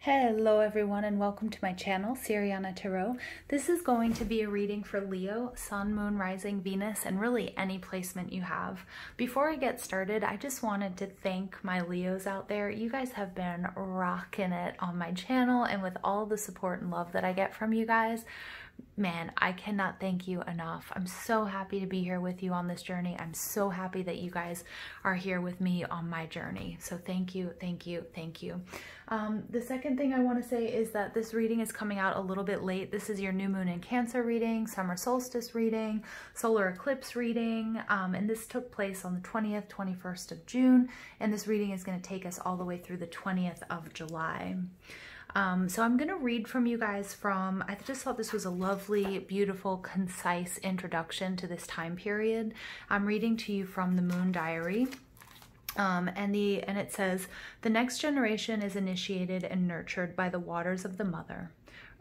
Hello everyone and welcome to my channel, Siriana Tarot. This is going to be a reading for Leo, Sun, Moon, Rising, Venus, and really any placement you have. Before I get started, I just wanted to thank my Leos out there. You guys have been rocking it on my channel, and with all the support and love that I get from you guys, man, I cannot thank you enough. I'm so happy to be here with you on this journey. I'm so happy that you guys are here with me on my journey. So thank you, thank you, thank you. The second thing I want to say is that this reading is coming out a little bit late. This is your new moon in Cancer reading, summer solstice reading, solar eclipse reading, and this took place on the 20th, 21st of June, and this reading is going to take us all the way through the 20th of July. So I'm going to read from you guys from, I just thought this was a lovely, beautiful, concise introduction to this time period. I'm reading to you from the Moon Diary. And it says, the next generation is initiated and nurtured by the waters of the mother.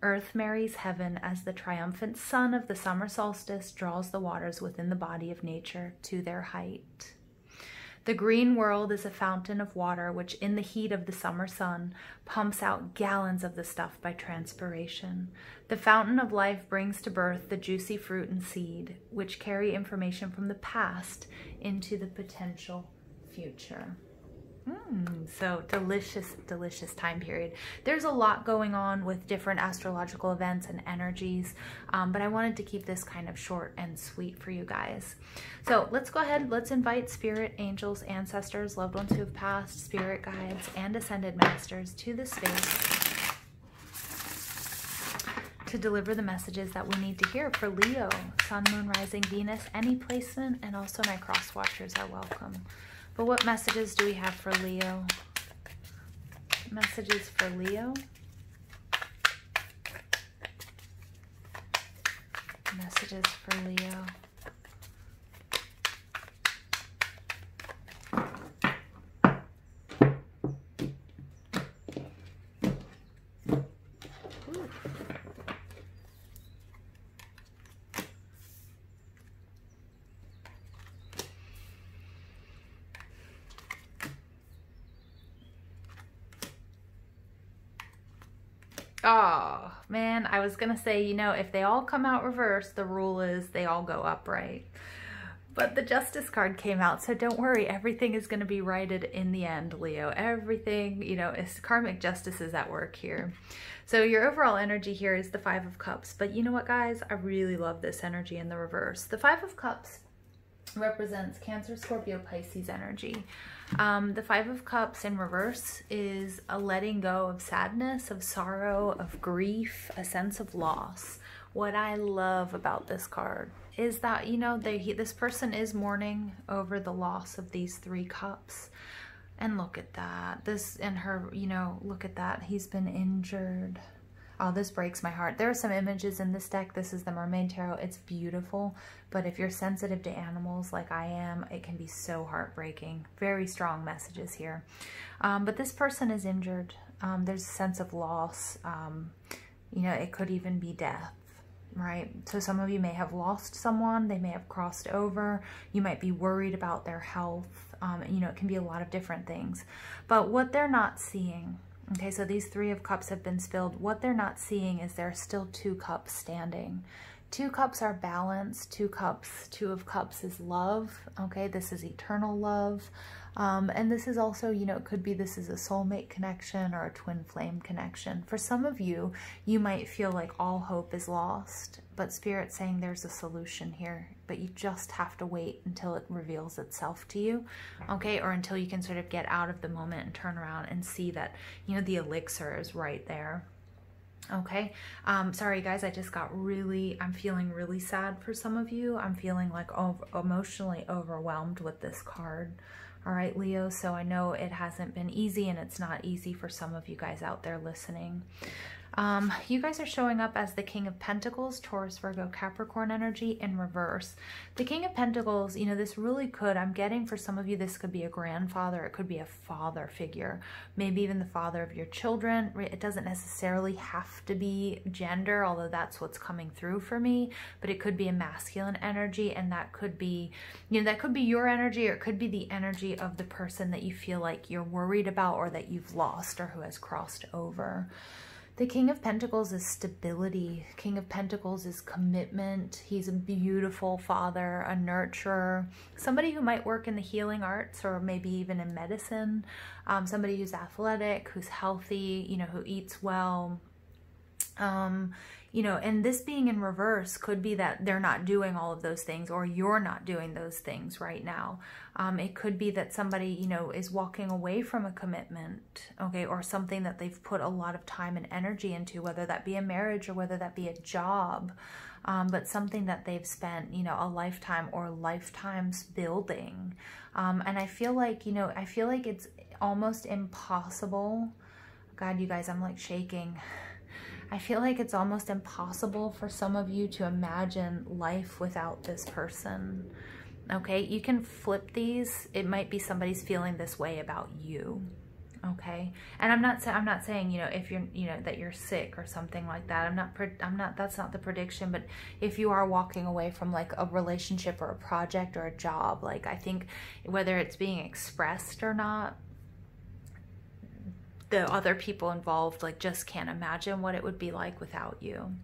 Earth marries heaven as the triumphant sun of the summer solstice draws the waters within the body of nature to their height. The green world is a fountain of water which in the heat of the summer sun pumps out gallons of the stuff by transpiration. The fountain of life brings to birth the juicy fruit and seed which carry information from the past into the potential future. So delicious, delicious time period. There's a lot going on with different astrological events and energies, but I wanted to keep this kind of short and sweet for you guys. So let's go ahead, let's invite spirit, angels, ancestors, loved ones who have passed, spirit guides, and ascended masters to the space to deliver the messages that we need to hear for Leo, Sun, Moon, Rising, Venus, any placement, and also my cross watchers are welcome. But what messages do we have for Leo? Messages for Leo. Messages for Leo. Oh, man, I was going to say, you know, if they all come out reversed, the rule is they all go upright. But the Justice card came out, so don't worry. Everything is going to be righted in the end, Leo. Everything, you know, is karmic justice is at work here. So your overall energy here is the Five of Cups. But you know what, guys? I really love this energy in the reverse. The Five of Cups represents Cancer, Scorpio, Pisces energy. The Five of Cups in reverse is a letting go of sadness, of sorrow, of grief, a sense of loss. What I love about this card is that, you know, this person is mourning over the loss of these three cups. And look at that. This and her, you know, look at that. He's been injured. Oh, this breaks my heart. There are some images in this deck. This is the Mermaid Tarot. It's beautiful, but if you're sensitive to animals like I am, it can be so heartbreaking. Very strong messages here. But this person is injured. There's a sense of loss. You know, it could even be death, right? So some of you may have lost someone. They may have crossed over. You might be worried about their health. You know, it can be a lot of different things. But what they're not seeing, okay, so these Three of Cups have been spilled. What they're not seeing is there are still two cups standing. Two cups are balance. Two of cups is love. Okay, this is eternal love. And this is also, you know, it could be this is a soulmate connection or a twin flame connection. For some of you, you might feel like all hope is lost, but Spirit's saying there's a solution here, but you just have to wait until it reveals itself to you, okay? Or until you can sort of get out of the moment and turn around and see that, you know, the elixir is right there. Okay, sorry guys, I just got I'm feeling really sad for some of you. I'm feeling like emotionally overwhelmed with this card. All right, Leo, so I know it hasn't been easy, and it's not easy for some of you guys out there listening. You guys are showing up as the King of Pentacles, Taurus, Virgo, Capricorn energy in reverse. The King of Pentacles, you know, this really could, I'm getting for some of you, this could be a grandfather. It could be a father figure, maybe even the father of your children. It doesn't necessarily have to be gender, although that's what's coming through for me, but it could be a masculine energy, and that could be, you know, that could be your energy, or it could be the energy of the person that you feel like you're worried about or that you've lost or who has crossed over. The King of Pentacles is stability. King of Pentacles is commitment. He's a beautiful father, a nurturer, somebody who might work in the healing arts or maybe even in medicine, somebody who's athletic, who's healthy, you know, who eats well. You know, and this being in reverse could be that they're not doing all of those things, or you're not doing those things right now. It could be that somebody, you know, is walking away from a commitment, okay, or something that they've put a lot of time and energy into, whether that be a marriage or whether that be a job, but something that they've spent, you know, a lifetime or lifetimes building. And I feel like, you know, I feel like it's almost impossible. God, you guys, I'm like shaking. I feel like it's almost impossible for some of you to imagine life without this person. Okay, you can flip these. It might be somebody's feeling this way about you. Okay, and I'm not saying, you know, if you're, you know, that you're sick or something like that. That's not the prediction. But if you are walking away from like a relationship or a project or a job, like, I think whether it's being expressed or not, the other people involved like just can't imagine what it would be like without you.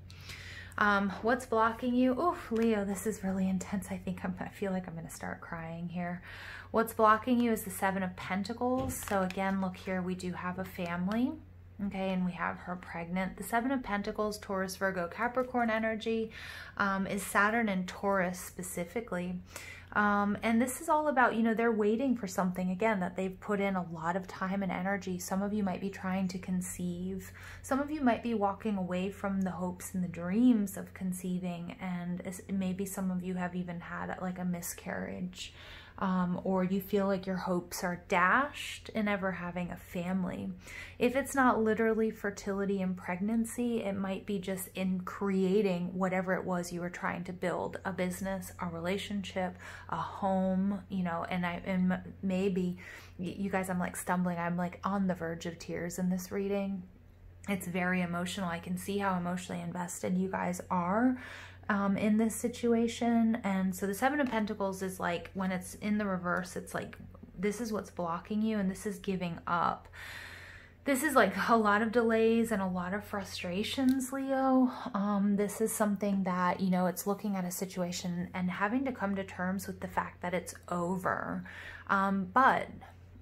What's blocking you? Oh, Leo, this is really intense. I feel like I'm going to start crying here. What's blocking you is the Seven of Pentacles. So again, look here, we do have a family. Okay, and we have her pregnant. The Seven of Pentacles, Taurus, Virgo, Capricorn energy, is Saturn and Taurus specifically. And this is all about, you know, they're waiting for something, again, that they've put in a lot of time and energy. Some of you might be trying to conceive. Some of you might be walking away from the hopes and the dreams of conceiving. And maybe some of you have even had like a miscarriage. Or you feel like your hopes are dashed in ever having a family. If it's not literally fertility and pregnancy, it might be just in creating whatever it was you were trying to build, a business, a relationship, a home, you know, and maybe, you guys, I'm like stumbling, I'm like on the verge of tears in this reading. It's very emotional. I can see how emotionally invested you guys are in this situation. And so the Seven of Pentacles is like, when it's in the reverse, it's like, this is what's blocking you, and this is giving up. This is like a lot of delays and a lot of frustrations, Leo. This is something that, you know, it's looking at a situation and having to come to terms with the fact that it's over. But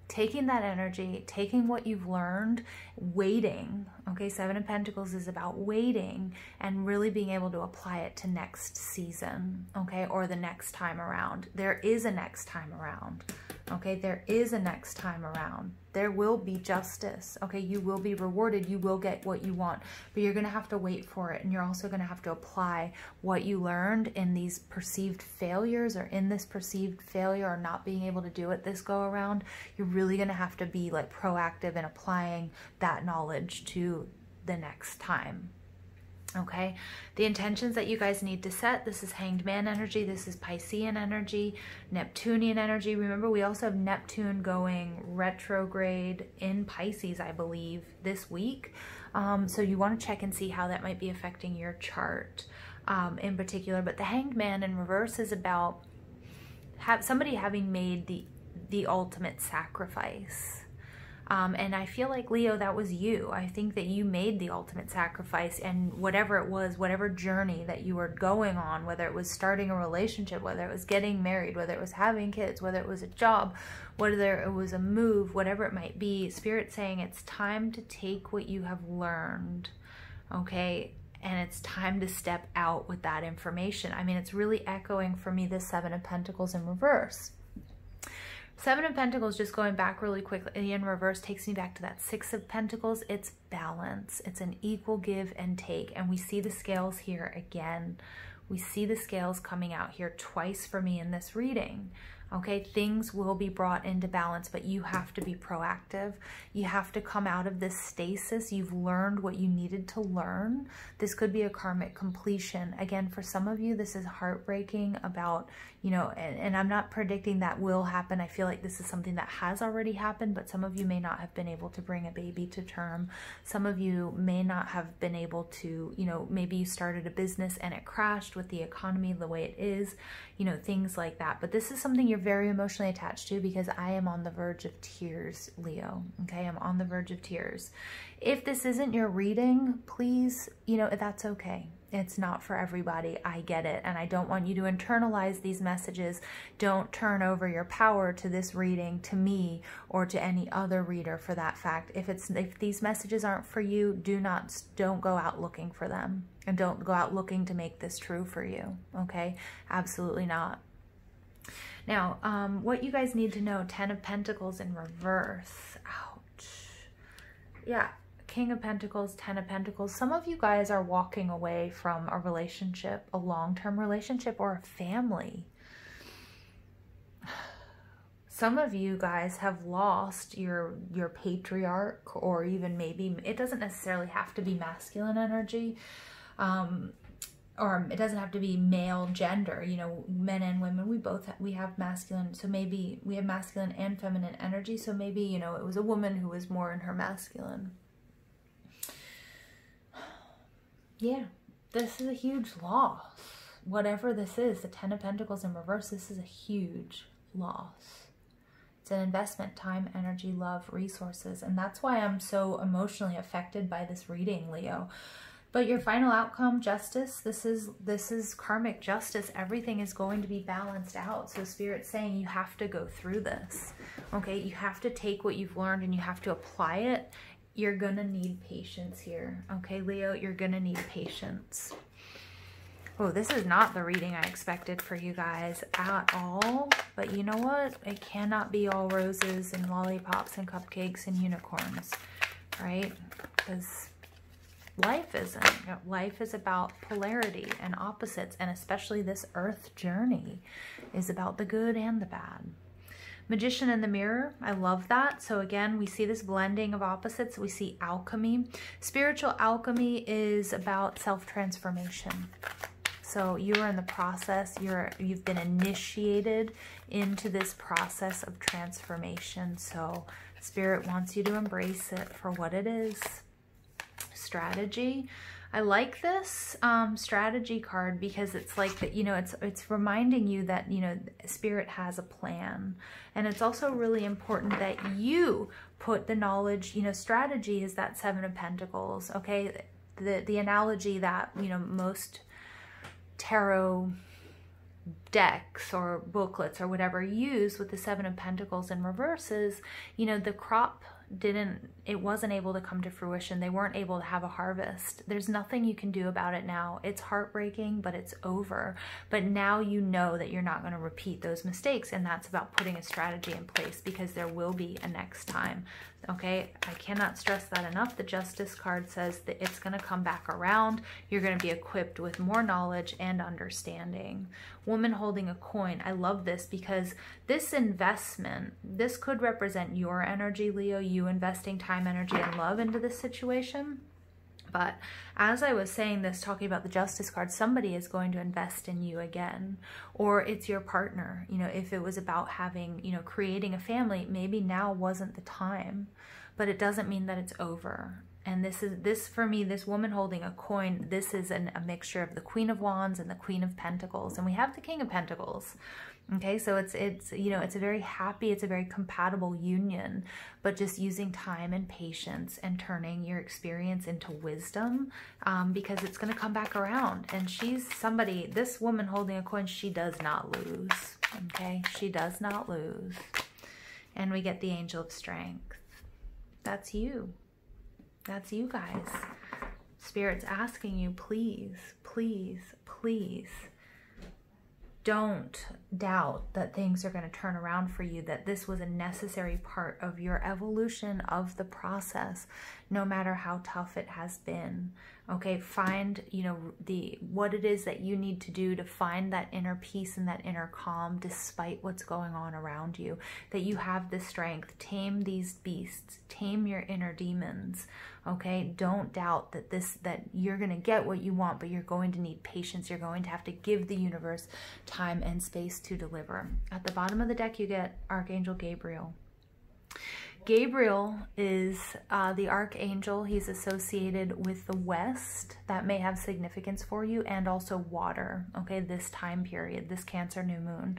taking that energy, taking what you've learned, waiting, okay, Seven of Pentacles is about waiting and really being able to apply it to next season, okay, or the next time around. There is a next time around, okay, there is a next time around. There will be justice, okay, you will be rewarded, you will get what you want, but you're going to have to wait for it, and you're also going to have to apply what you learned in these perceived failures, or in this perceived failure, or not being able to do it this go around. You're really going to have to be like proactive in applying that knowledge to the next time. Okay, the intentions that you guys need to set, this is Hanged Man energy, this is Piscean energy, Neptunian energy. Remember, we also have Neptune going retrograde in Pisces, I believe, this week. So you want to check and see how that might be affecting your chart in particular. But the Hanged Man in reverse is about somebody having made the ultimate sacrifice. And I feel like, Leo, that was you. I think that you made the ultimate sacrifice, and whatever it was, whatever journey that you were going on, whether it was starting a relationship, whether it was getting married, whether it was having kids, whether it was a job, whether it was a move, whatever it might be, Spirit's saying it's time to take what you have learned, okay? And it's time to step out with that information. I mean, it's really echoing for me this Seven of Pentacles in reverse. Seven of Pentacles, just going back really quickly in reverse, takes me back to that Six of Pentacles. It's balance. It's an equal give and take. And we see the scales here again. We see the scales coming out here twice for me in this reading. Okay, things will be brought into balance, but you have to be proactive. You have to come out of this stasis. You've learned what you needed to learn. This could be a karmic completion. Again, for some of you, this is heartbreaking about, you know, and I'm not predicting that will happen. I feel like this is something that has already happened, but some of you may not have been able to bring a baby to term. Some of you may not have been able to, you know, maybe you started a business and it crashed with the economy the way it is, you know, things like that. But this is something you're very emotionally attached to, because I am on the verge of tears, Leo. Okay, I'm on the verge of tears. If this isn't your reading, please, you know, that's okay. It's not for everybody. I get it. And I don't want you to internalize these messages. Don't turn over your power to this reading, to me, or to any other reader for that fact. If these messages aren't for you, don't go out looking for them. And don't go out looking to make this true for you. Okay? Absolutely not. Now, what you guys need to know, 10 of Pentacles in reverse. Ouch. Yeah. King of Pentacles, 10 of Pentacles. Some of you guys are walking away from a relationship, a long-term relationship, or a family. Some of you guys have lost your patriarch, or even maybe, it doesn't necessarily have to be masculine energy, or it doesn't have to be male gender, you know, men and women, we have masculine, so maybe we have masculine and feminine energy, so maybe, you know, it was a woman who was more in her masculine. Yeah, this is a huge loss. Whatever this is, the 10 of Pentacles in reverse, this is a huge loss. It's an investment, time, energy, love, resources. And that's why I'm so emotionally affected by this reading, Leo. But your final outcome, justice, this is karmic justice. Everything is going to be balanced out. So Spirit's saying you have to go through this. Okay, you have to take what you've learned and you have to apply it. You're going to need patience here. Okay, Leo, you're going to need patience. Oh, this is not the reading I expected for you guys at all. But you know what? It cannot be all roses and lollipops and cupcakes and unicorns, right? Because life isn't. Life is about polarity and opposites. And especially this earth journey is about the good and the bad. Magician in the mirror, I love that. So again, we see this blending of opposites. We see alchemy. Spiritual alchemy is about self-transformation. So you're in the process, you've been initiated into this process of transformation. So Spirit wants you to embrace it for what it is. Strategy. I like this strategy card because it's like that, you know, it's reminding you that, you know, Spirit has a plan. And it's also really important that you put the knowledge, you know, strategy is that 7 of Pentacles, okay? The analogy that, you know, most tarot decks or booklets or whatever use with the 7 of Pentacles in reverse is, you know, the crop it wasn't able to come to fruition. They weren't able to have a harvest. There's nothing you can do about it now. It's heartbreaking, but it's over. But now you know that you're not going to repeat those mistakes, and that's about putting a strategy in place because there will be a next time. Okay, I cannot stress that enough. The Justice card says that it's going to come back around. You're going to be equipped with more knowledge and understanding. Woman holding a coin. I love this because this investment, this could represent your energy, Leo, you investing time, energy, and love into this situation. But as I was saying this, talking about the Justice card, somebody is going to invest in you again, or it's your partner. You know, if it was about having, you know, creating a family, maybe now wasn't the time, but it doesn't mean that it's over. And this for me, this woman holding a coin, this is a mixture of the Queen of Wands and the Queen of Pentacles, and we have the King of Pentacles. Okay, so it's you know, it's a very happy, it's a very compatible union, but just using time and patience and turning your experience into wisdom, because it's going to come back around. And she's somebody, this woman holding a coin, she does not lose. Okay, she does not lose. And we get the Angel of Strength. That's you. That's you guys. Spirit's asking you, please, please, please, don't doubt that things are going to turn around for you, that this was a necessary part of your evolution of the process, no matter how tough it has been. Okay, find, you know, what it is that you need to do to find that inner peace and that inner calm despite what's going on around you. That you have the strength. Tame these beasts. Tame your inner demons. Okay, don't doubt that you're going to get what you want, but you're going to need patience. You're going to have to give the universe time and space to deliver. At the bottom of the deck, you get Archangel Gabriel. Gabriel is the archangel. He's associated with the West. That may have significance for you, and also water, okay, this time period, this Cancer new moon.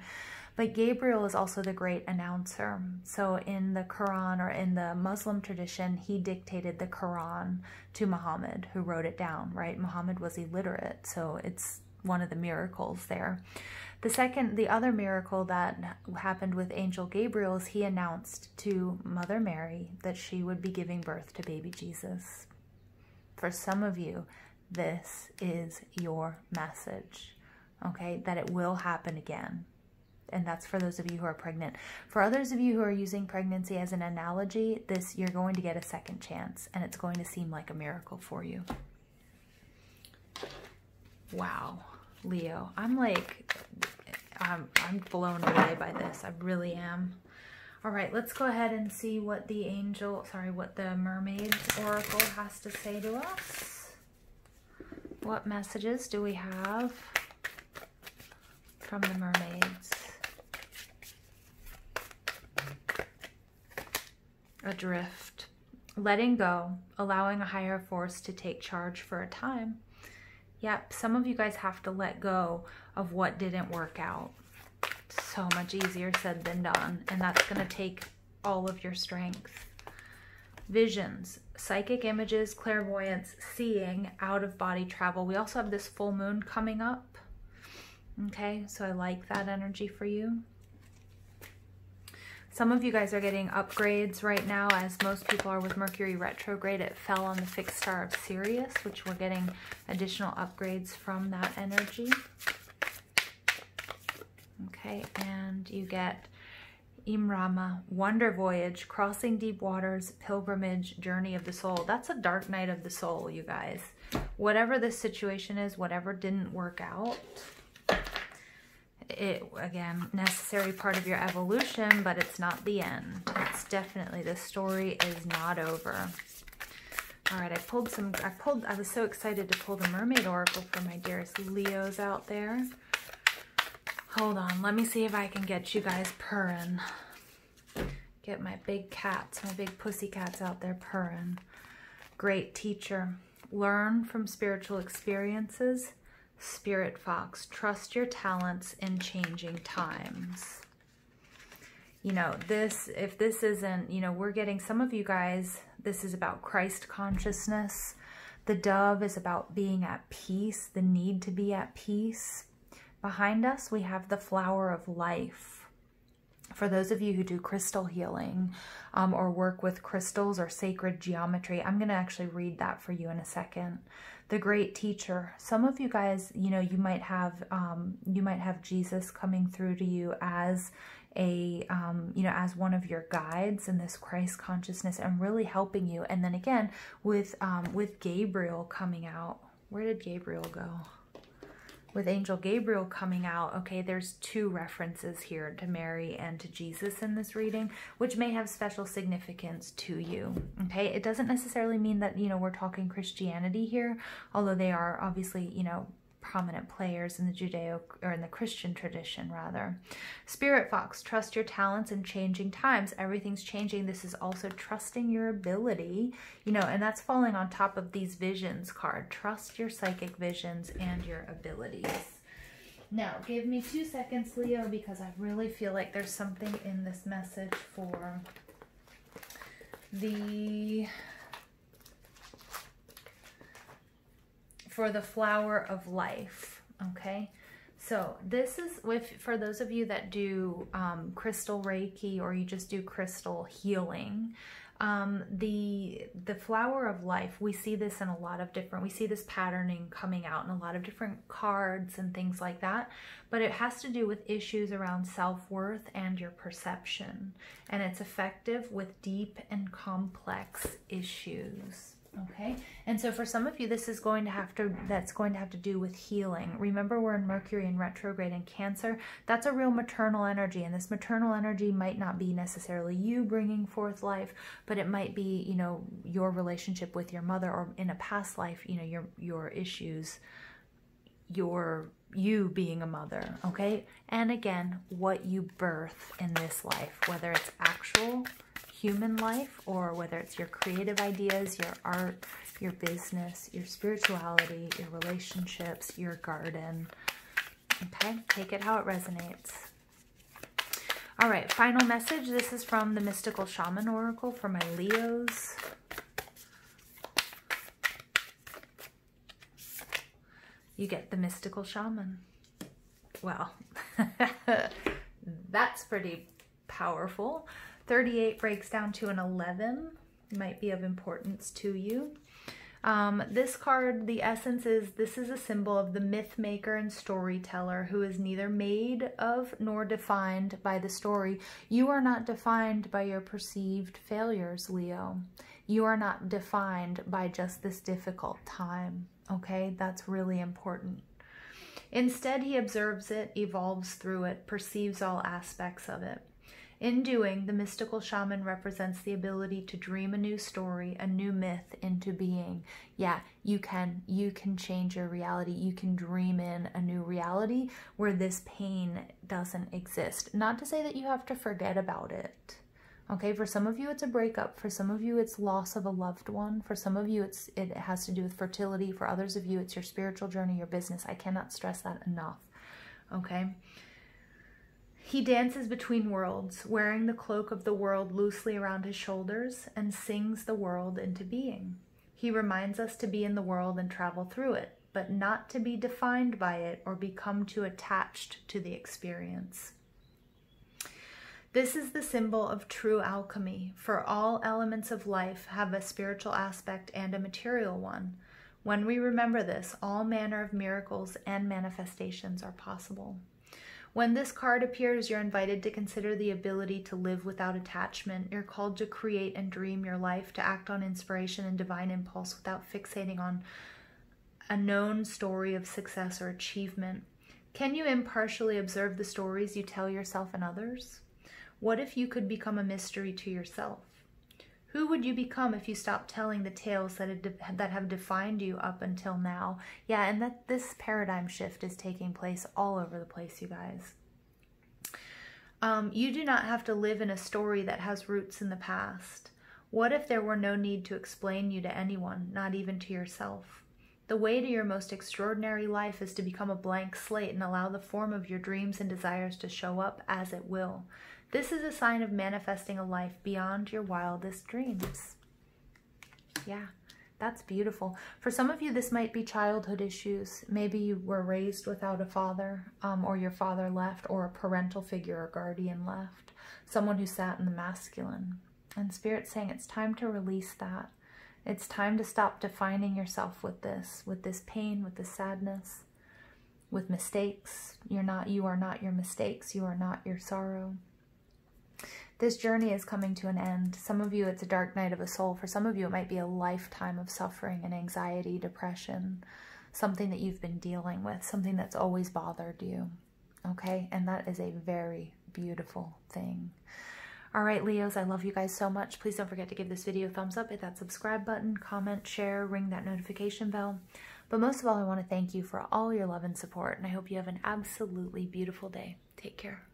But Gabriel is also the great announcer. So in the Quran, or in the Muslim tradition, he dictated the Quran to Muhammad, who wrote it down, right? Muhammad was illiterate, so it's one of the miracles there. The other miracle that happened with Angel Gabriel is he announced to Mother Mary that she would be giving birth to baby Jesus. For some of you, this is your message, okay, that it will happen again. And that's for those of you who are pregnant. For others of you who are using pregnancy as an analogy, you're going to get a second chance, and it's going to seem like a miracle for you. Wow, Leo, I'm blown away by this. I really am. All right, let's go ahead and see what what the Mermaid Oracle has to say to us. What messages do we have from the mermaids? Adrift. Letting go, allowing a higher force to take charge for a time. Yep, some of you guys have to let go of what didn't work out. So much easier said than done, and that's going to take all of your strength. Visions, psychic images, clairvoyance, seeing, out-of-body travel. We also have this full moon coming up. Okay, so I like that energy for you. Some of you guys are getting upgrades right now, as most people are with Mercury retrograde. It fell on the fixed star of Sirius, which we're getting additional upgrades from that energy. Okay, and you get Imrama, Wonder Voyage, Crossing Deep Waters, Pilgrimage, Journey of the Soul. That's a dark night of the soul, you guys. Whatever this situation is, whatever didn't work out, again, necessary part of your evolution, but it's not the end. It's definitely, the story is not over. All right, I was so excited to pull the Mermaid Oracle for my dearest Leos out there. Hold on, let me see if I can get you guys purring. Get my big cats, my big pussy cats out there purring. Great teacher. Learn from spiritual experiences. Spirit Fox, trust your talents in changing times. You know, if this isn't, you know, we're getting, some of you guys, this is about Christ consciousness. The dove is about being at peace, the need to be at peace. Behind us, we have the flower of life. For those of you who do crystal healing or work with crystals or sacred geometry, I'm going to actually read that for you in a second. The great teacher. Some of you guys, you know, you might have Jesus coming through to you as a, you know, as one of your guides in this Christ consciousness and really helping you. And then again, with Gabriel coming out, where did Gabriel go? With Angel Gabriel coming out, okay, there's two references here to Mary and to Jesus in this reading, which may have special significance to you, okay? It doesn't necessarily mean that, you know, we're talking Christianity here, although they are obviously, you know, prominent players in the in the Christian tradition, rather. Spirit Fox, trust your talents in changing times. Everything's changing. This is also trusting your ability, you know, and that's falling on top of these visions card. Trust your psychic visions and your abilities. Now, give me 2 seconds, Leo, because I really feel like there's something in this message for the flower of life, okay? So this is, for those of you that do crystal Reiki, or you just do crystal healing, the flower of life, we see this in a lot of different, we see this patterning coming out in a lot of different cards and things like that, but it has to do with issues around self-worth and your perception, and it's effective with deep and complex issues. Okay, and so for some of you, this is going to have to, that's going to have to do with healing. Remember, we're in Mercury in retrograde in Cancer. That's a real maternal energy, and this maternal energy might not be necessarily you bringing forth life, but it might be, you know, your relationship with your mother, or in a past life, you know, your issues, you being a mother, okay? And again, what you birth in this life, whether it's actual human life or whether it's your creative ideas, your art, your business, your spirituality, your relationships, your garden, okay? Take it how it resonates. All right, final message. This is from the Mystical Shaman Oracle for my Leos. You get the Mystical Shaman. Well, that's pretty powerful. 38 breaks down to an 11. Might be of importance to you. This card, the essence is, this is a symbol of the myth maker and storyteller who is neither made of nor defined by the story. You are not defined by your perceived failures, Leo. You are not defined by just this difficult time, okay? That's really important. Instead, he observes it, evolves through it, perceives all aspects of it. In doing, the mystical shaman represents the ability to dream a new story, a new myth into being. Yeah, you can change your reality. You can dream in a new reality where this pain doesn't exist. Not to say that you have to forget about it. Okay, for some of you it's a breakup. For some of you it's loss of a loved one. For some of you it has to do with fertility. For others of you it's your spiritual journey, your business. I cannot stress that enough. Okay. He dances between worlds, wearing the cloak of the world loosely around his shoulders, and sings the world into being. He reminds us to be in the world and travel through it, but not to be defined by it or become too attached to the experience. This is the symbol of true alchemy, for all elements of life have a spiritual aspect and a material one. When we remember this, all manner of miracles and manifestations are possible. When this card appears, you're invited to consider the ability to live without attachment. You're called to create and dream your life, to act on inspiration and divine impulse without fixating on a known story of success or achievement. Can you impartially observe the stories you tell yourself and others? What if you could become a mystery to yourself? Who would you become if you stopped telling the tales that have defined you up until now? Yeah, and that this paradigm shift is taking place all over the place, you guys. You do not have to live in a story that has roots in the past. What if there were no need to explain you to anyone, not even to yourself? The way to your most extraordinary life is to become a blank slate and allow the form of your dreams and desires to show up as it will. This is a sign of manifesting a life beyond your wildest dreams. Yeah, that's beautiful. For some of you, this might be childhood issues. Maybe you were raised without a father, or your father left, or a parental figure or guardian left. Someone who sat in the masculine. And Spirit's saying it's time to release that. It's time to stop defining yourself with this pain, with this sadness, with mistakes. You are not your mistakes. You are not your sorrow. This journey is coming to an end. Some of you, it's a dark night of a soul. For some of you, it might be a lifetime of suffering and anxiety, depression, something that you've been dealing with, something that's always bothered you. Okay? And that is a very beautiful thing. All right, Leos, I love you guys so much. Please don't forget to give this video a thumbs up, hit that subscribe button, comment, share, ring that notification bell. But most of all, I want to thank you for all your love and support, and I hope you have an absolutely beautiful day. Take care.